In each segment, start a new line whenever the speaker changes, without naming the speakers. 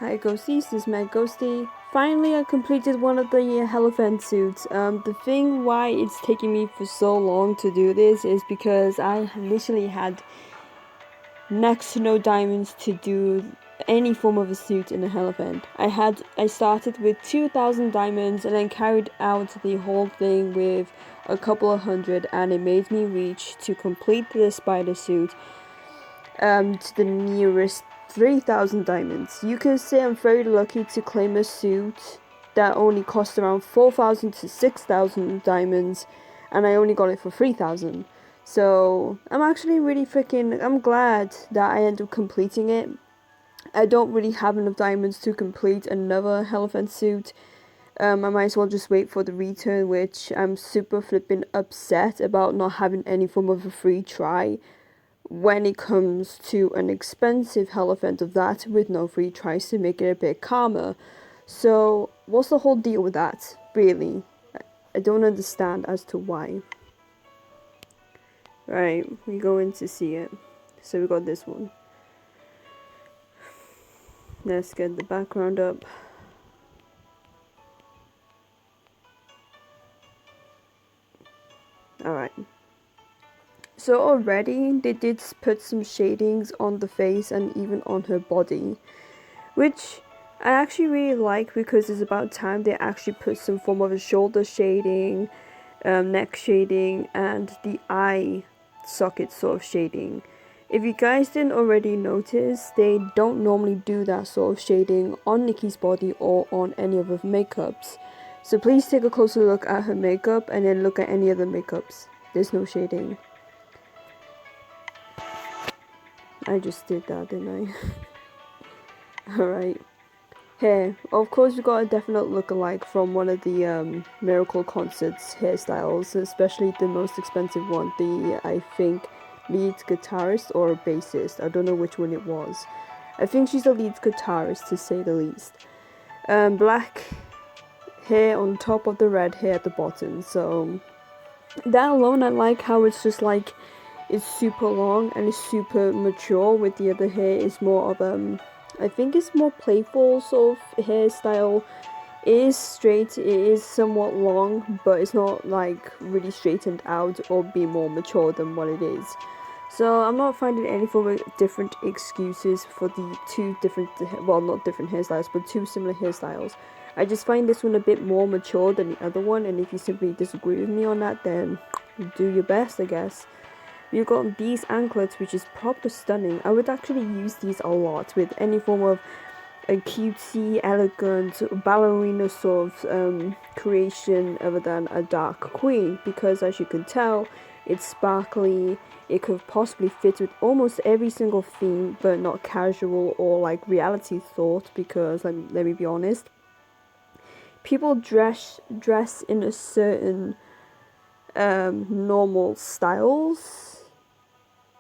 Hi Ghosties, this is my Ghosty. Finally I completed one of the elephant suits. The thing why it's taking me for so long to do this is because I literally had next to no diamonds to do any form of a suit in a elephant. I started with 2,000 diamonds and then carried out the whole thing with a couple of hundred, and it made me reach to complete the spider suit to the nearest 3,000 diamonds. You can say I'm very lucky to claim a suit that only cost around 4,000 to 6,000 diamonds, and I only got it for 3,000. So I'm actually really I'm glad that I ended up completing it. I don't really have enough diamonds to complete another elephant suit. I might as well just wait for the return, which I'm super flipping upset about not having any form of a free try when it comes to an expensive elephant of that with no free tries to make it a bit calmer. So what's the whole deal with that, really? I don't understand as to why. Right, we go in to see it. So we got this one. Let's get the background up. Alright. So already they did put some shadings on the face and even on her body, which I actually really like because it's about time they actually put some form of a shoulder shading, neck shading, and the eye socket sort of shading. If you guys didn't already notice, they don't normally do that sort of shading on Nikki's body or on any of her makeups. So please take a closer look at her makeup and then look at any other makeups. There's no shading. I just did that, didn't I? Alright. Hair. Of course, we got a definite look-alike from one of the Miracle Concerts hairstyles, especially the most expensive one, the, I think, lead guitarist or bassist. I don't know which one it was. I think she's the lead guitarist, to say the least. Black hair on top of the red hair at the bottom, so that alone, I like how it's just like, it's super long and it's super mature, with the other hair is more of I think it's more playful sort of hairstyle. It is straight, it is somewhat long, but it's not like really straightened out or be more mature than what it is. So I'm not finding any form of different excuses for the two different, well, not different hairstyles, but two similar hairstyles. I just find this one a bit more mature than the other one, and if you simply disagree with me on that, then do your best, I guess. You've got these anklets, which is proper stunning. I would actually use these a lot with any form of a cutesy, elegant, ballerina sort of creation other than a dark queen, because as you can tell, it's sparkly. It could possibly fit with almost every single theme, but not casual or like reality thought, because let me be honest, people dress in a certain normal styles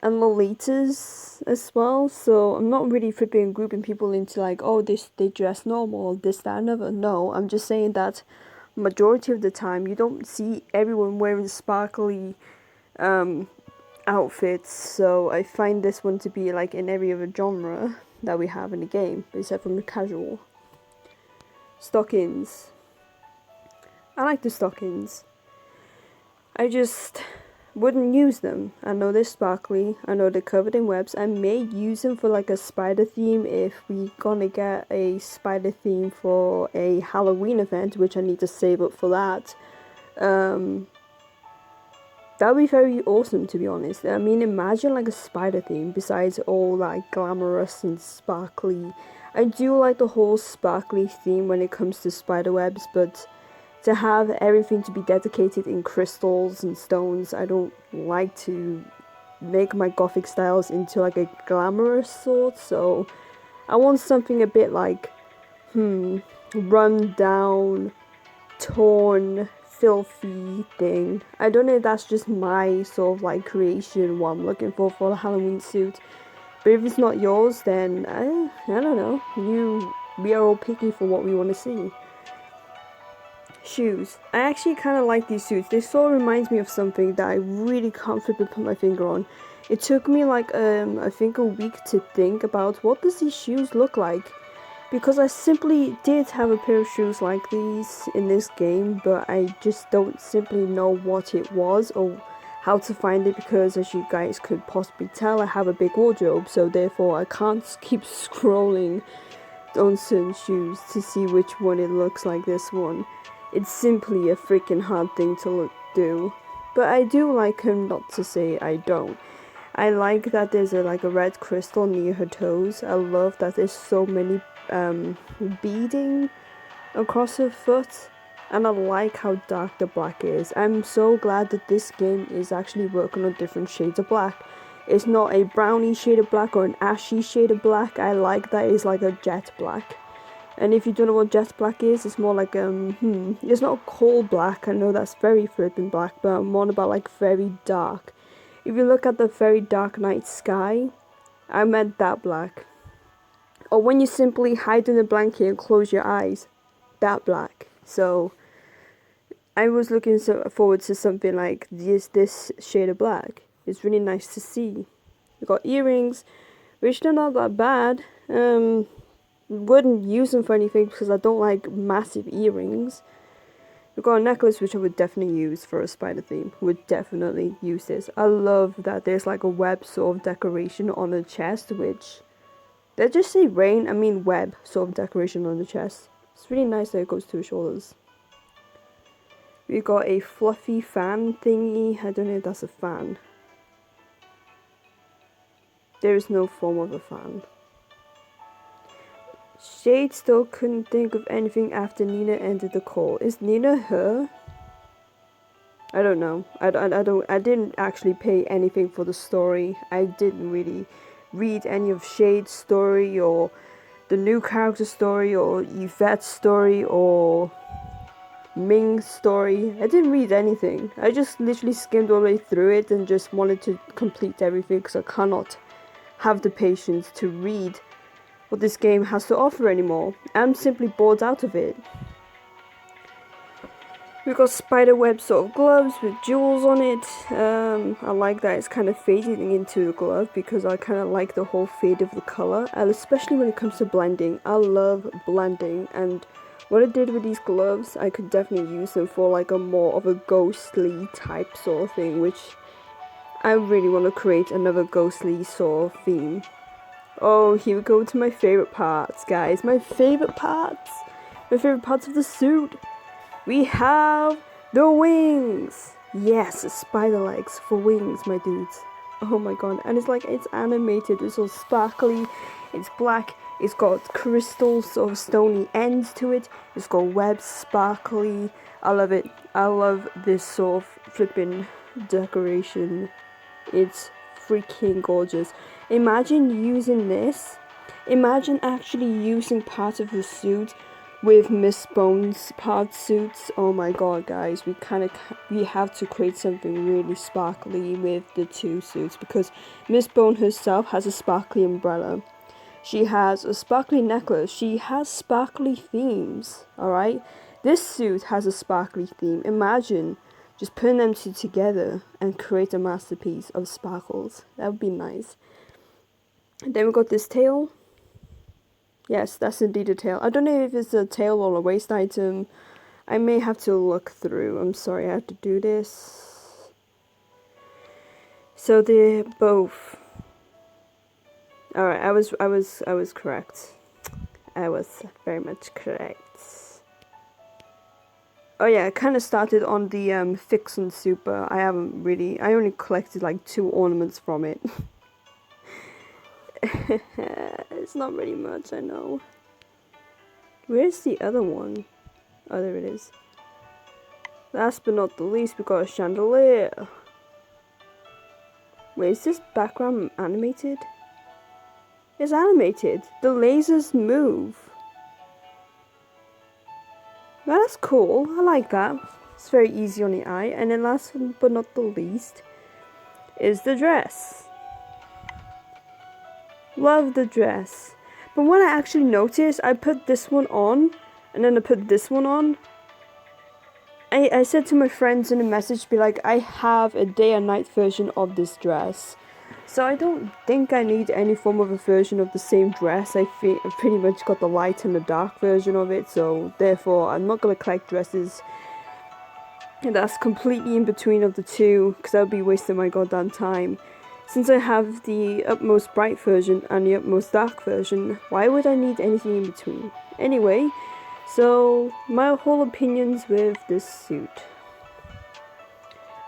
and Lolitas as well, so I'm not really flipping grouping people into like, oh, they dress normal, this, that, another. No, I'm just saying that majority of the time you don't see everyone wearing sparkly outfits, so I find this one to be like in every other genre that we have in the game, except from the casual. Stockings. I like the stockings. I just wouldn't use them. I know they're sparkly, I know they're covered in webs. I may use them for like a spider theme if we gonna get a spider theme for a Halloween event, which I need to save up for that. That would be very awesome, to be honest. I mean, imagine like a spider theme besides all like glamorous and sparkly. I do like the whole sparkly theme when it comes to spider webs, but to have everything to be dedicated in crystals and stones, I don't like to make my gothic styles into like a glamorous sort, so I want something a bit like, run down, torn, filthy thing. I don't know if that's just my sort of like creation, what I'm looking for a Halloween suit, but if it's not yours, then I don't know, we are all picky for what we want to see. Shoes. I actually kind of like these suits. They sort of reminds me of something that I really can't put my finger on. It took me like I think a week to think about what does these shoes look like. because I simply did have a pair of shoes like these in this game, but I just don't simply know what it was or how to find it, because as you guys could possibly tell, I have a big wardrobe, so therefore I can't keep scrolling on certain shoes to see which one it looks like this one. It's simply a freaking hard thing to do. But I do like him, not to say I don't. I like that there's a red crystal near her toes. I love that there's so many beading across her foot. And I like how dark the black is. I'm so glad that this game is actually working on different shades of black. It's not a brownie shade of black or an ashy shade of black. I like that it's like a jet black. And if you don't know what jet black is, it's more like it's not coal black. I know that's very flippin' black, but I'm more about like very dark. If you look at the very dark night sky, I meant that black. Or when you simply hide in a blanket and close your eyes, that black. So I was looking forward to something like this shade of black. It's really nice to see. We got earrings, which are not that bad. Wouldn't use them for anything because I don't like massive earrings. We've got a necklace which I would definitely use for a spider theme. Would definitely use this. I love that there's like a web sort of decoration on the chest, which they just say rain, I mean web sort of decoration on the chest. It's really nice that it goes to the shoulders. We got a fluffy fan thingy. I don't know if that's a fan. There is no form of a fan. Shade still couldn't think of anything after Nina ended the call. Is Nina her? I don't know. I didn't actually pay anything for the story. I didn't really read any of Shade's story or the new character story or Yvette's story or Ming's story. I didn't read anything. I just literally skimmed all the way through it and just wanted to complete everything because I cannot have the patience to read what this game has to offer anymore. I'm simply bored out of it. We've got spiderweb sort of gloves with jewels on it. I like that it's kind of fading into the glove because I kind of like the whole fade of the color, and especially when it comes to blending. I love blending, and what I did with these gloves, I could definitely use them for like a more of a ghostly type sort of thing, which I really want to create another ghostly sort of theme. Oh, here we go to my favorite parts, guys. My favorite parts of the suit. We have the wings. Yes, spider legs for wings, my dudes. Oh my god. And it's animated. It's all sparkly. It's black. It's got crystal sort of stony ends to it. It's got webs, sparkly. I love it. I love this sort of flipping decoration. It's freaking gorgeous. Imagine using this. Imagine actually using part of the suit with Miss Bones' part suits. Oh my god, guys, we have to create something really sparkly with the two suits, because Miss Bone herself has a sparkly umbrella. She has a sparkly necklace. She has sparkly themes. Alright? This suit has a sparkly theme. Imagine just putting them two together and create a masterpiece of sparkles. That would be nice. And then we got this tail. Yes, that's indeed a tail. I don't know if it's a tail or a waist item. I may have to look through. I'm sorry I have to do this. So they're both. Alright, I was correct. I was very much correct. Oh yeah, I kind of started on the Fixin' Super. I only collected like 2 ornaments from it. It's not really much, I know. Where's the other one? Oh, there it is. Last but not the least, we got a chandelier. Wait, is this background animated? It's animated. The lasers move. Well, that's cool. I like that. It's very easy on the eye. And then last but not the least is the dress. Love the dress. But when I actually noticed, I put this one on, and then I put this one on. I said to my friends in a message, be like, I have a day and night version of this dress. So I don't think I need any form of a version of the same dress. I think I've pretty much got the light and the dark version of it, so therefore I'm not going to collect dresses that's completely in between of the two, because that would be wasting my goddamn time. Since I have the utmost bright version and the utmost dark version, why would I need anything in between? Anyway, so my whole opinions with this suit.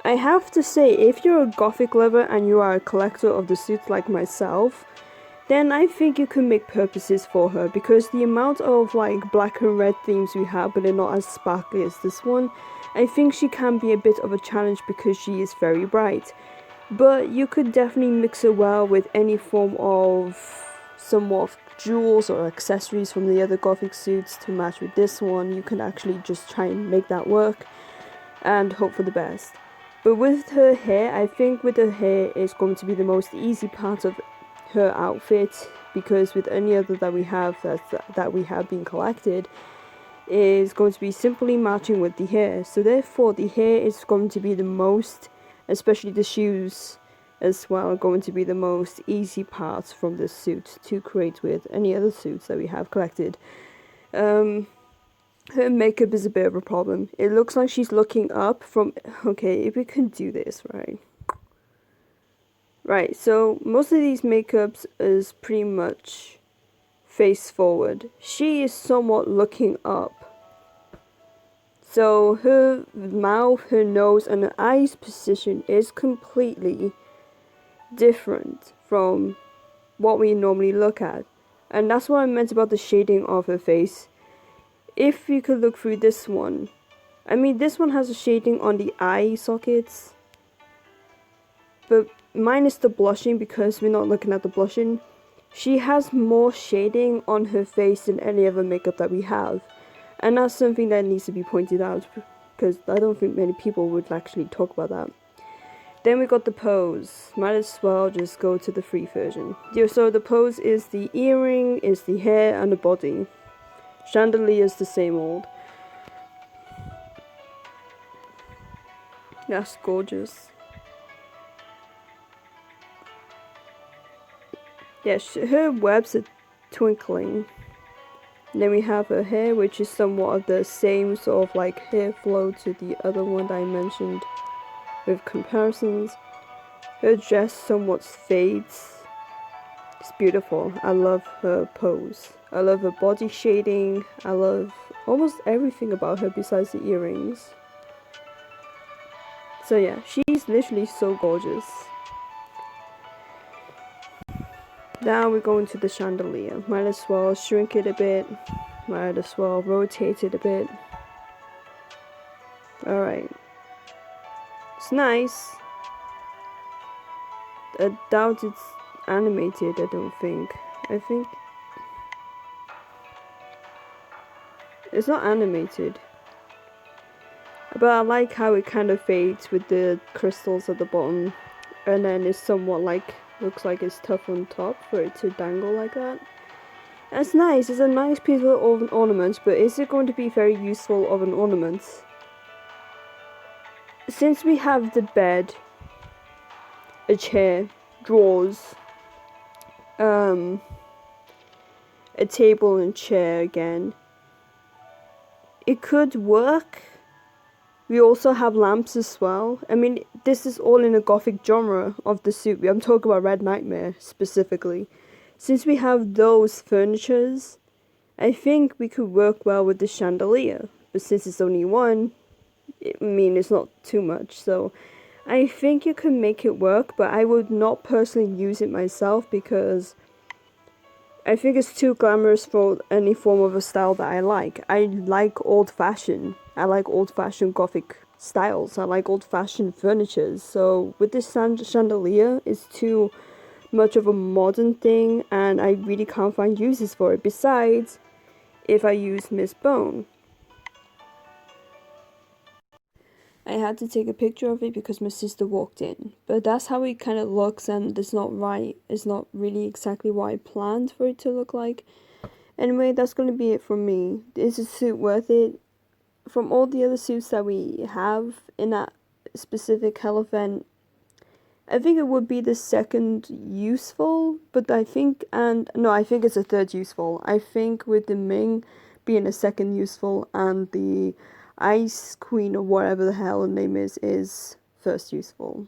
I have to say, if you're a gothic lover and you are a collector of the suits like myself, then I think you can make purposes for her, because the amount of like black and red themes we have, but they're not as sparkly as this one, I think she can be a bit of a challenge because she is very bright. But you could definitely mix her well with any form of somewhat jewels or accessories from the other gothic suits to match with this one. You can actually just try and make that work and hope for the best. But with her hair, I think with her hair is going to be the most easy part of her outfit, because with any other that we have been collected is going to be simply matching with the hair. So therefore the hair is going to be the most, especially the shoes as well, going to be the most easy parts from this suit to create with any other suits that we have collected. Her makeup is a bit of a problem. It looks like she's looking up from... Okay, if we can do this, right? Right, so most of these makeups is pretty much face forward. She is somewhat looking up. So her mouth, her nose, and her eyes position is completely different from what we normally look at. And that's what I meant about the shading of her face. If you could look through this one, I mean, this one has a shading on the eye sockets, but minus the blushing, because we're not looking at the blushing. She has more shading on her face than any other makeup that we have, and that's something that needs to be pointed out, because I don't think many people would actually talk about that. Then we got the pose. Might as well just go to the free version. So the pose is the earring, is the hair, and the body. Chandelier is the same old. That's gorgeous. Yes, her webs are twinkling. And then we have her hair, which is somewhat of the same sort of like hair flow to the other one that I mentioned with comparisons. Her dress somewhat fades. It's beautiful. I love her pose. I love her body shading. I love almost everything about her besides the earrings. So yeah, she's literally so gorgeous. Now we're going to the chandelier. Might as well shrink it a bit. Might as well rotate it a bit. Alright. It's nice. I doubt it's animated, I don't think. I think it's not animated. But I like how it kind of fades with the crystals at the bottom. And then it's somewhat like, looks like it's tough on top for it to dangle like that. That's nice. It's a nice piece of an ornament, but is it going to be very useful of an ornament? Since we have the bed, a chair, drawers, a table and chair again, it could work. We also have lamps as well. I mean, this is all in a gothic genre of the suit. I'm talking about Red Nightmare specifically. Since we have those furnitures, I think we could work well with the chandelier. But since it's only one, I mean, it's not too much. So I think you can make it work, but I would not personally use it myself because I think it's too glamorous for any form of a style that I like. I like old-fashioned. I like old-fashioned gothic styles. I like old-fashioned furnitures. So with this chandelier, it's too much of a modern thing, and I really can't find uses for it. Besides, if I use Miss Bone, I had to take a picture of it because my sister walked in. But that's how it kind of looks, and it's not right. It's not really exactly what I planned for it to look like. Anyway, that's going to be it from me. Is the suit worth it? From all the other suits that we have in that specific hell event, I think it would be the second useful, but I think, and no, I think it's a third useful. I think with the Ming being a second useful and the Ice Queen or whatever the hell her name is first useful.